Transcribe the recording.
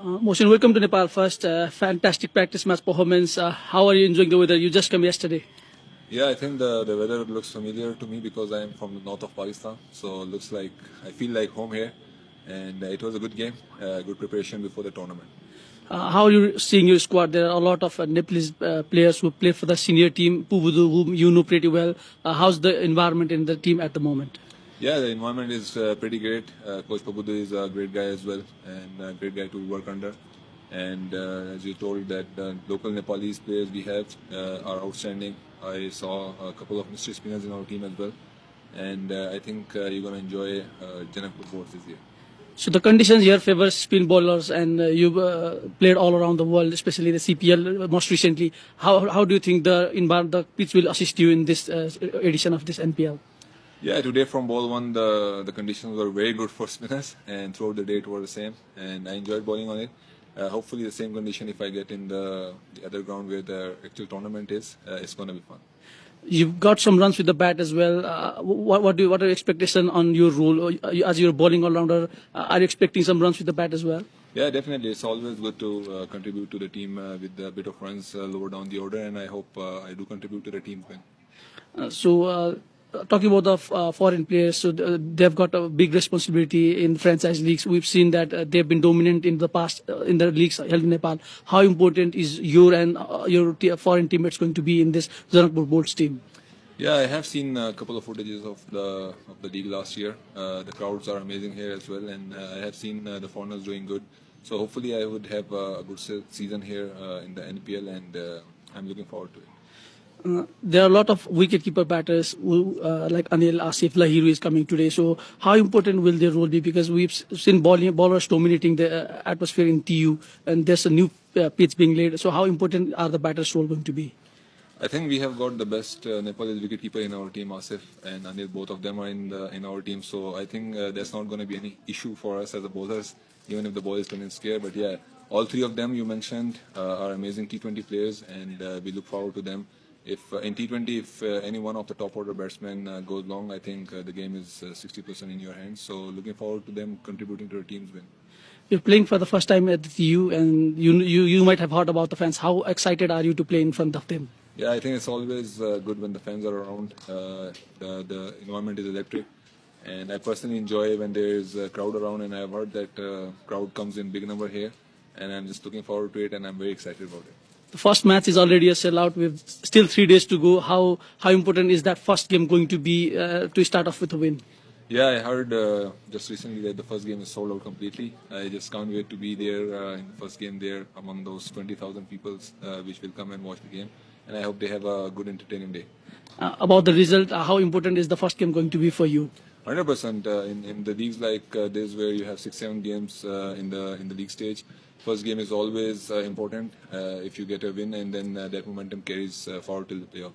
Mohsin, welcome to Nepal first. Fantastic practice match performance. How are you enjoying the weather? You just came yesterday. Yeah, I think the weather looks familiar to me because I am from the north of Pakistan. So it looks like I feel like home here, and it was a good game, good preparation before the tournament. How are you seeing your squad? There are a lot of Nepalese players who play for the senior team, Pubudu, whom you know pretty well. How's the environment in the team at the moment? Yeah, the environment is pretty great. Coach Pabudu is a great guy as well, and a great guy to work under. And as you told, that local Nepalese players we have are outstanding. I saw a couple of mystery spinners in our team as well, and I think you're gonna enjoy Janakpur boards this year. So the conditions here favor spin bowlers, and you've played all around the world, especially the CPL most recently. How do you think the pitch will assist you in this edition of this NPL? Yeah, today from ball one, the conditions were very good for spinners, and throughout the day it was the same, and I enjoyed bowling on it. Hopefully, the same condition if I get in the other ground where the actual tournament is, it's going to be fun. You've got some runs with the bat as well. What are your expectations on your role as your bowling all-rounder? Are you expecting some runs with the bat as well? Yeah, definitely. It's always good to contribute to the team with a bit of runs lower down the order, and I hope I do contribute to the team's win. Talking about the foreign players, so they've got a big responsibility in franchise leagues. We've seen that they've been dominant in the past in the leagues held in Nepal. How important is your and your foreign teammates going to be in this Janakpur Bolts team? Yeah, I have seen a couple of footages of the league last year. The crowds are amazing here as well, and I have seen the foreigners doing good. So hopefully, I would have a good season here in the NPL, and I'm looking forward to it. There are a lot of wicketkeeper batters like Anil, Asif, Lahiru is coming today. So how important will their role be? Because we've seen bowlers dominating the atmosphere in TU, and there's a new pitch being laid. So how important are the batters' role going to be? I think we have got the best Nepalese wicketkeeper in our team, Asif and Anil. Both of them are in our team, so I think there's not going to be any issue for us as a bowlers, even if the ball is coming scared. But yeah, all three of them you mentioned are amazing T20 players, and we look forward to them. If in T20, if any one of the top order batsmen goes long, I think the game is 60% in your hands. So looking forward to them contributing to the team's win. You're playing for the first time at the TU, and you might have heard about the fans. How excited are you to play in front of them? Yeah, I think it's always good when the fans are around. The environment is electric, and I personally enjoy when there is a crowd around. And I've heard that crowd comes in big number here, and I'm just looking forward to it, and I'm very excited about it. The first match is already a sellout. We've still 3 days to go. How important is that first game going to be to start off with a win? Yeah, I heard just recently that the first game is sold out completely. I just can't wait to be there in the first game there among those 20,000 people which will come and watch the game. And I hope they have a good entertaining day. About the result, how important is the first game going to be for you? 100% in the leagues like this where you have 6-7 games in the league stage. First game is always important if you get a win, and then that momentum carries forward till the playoff.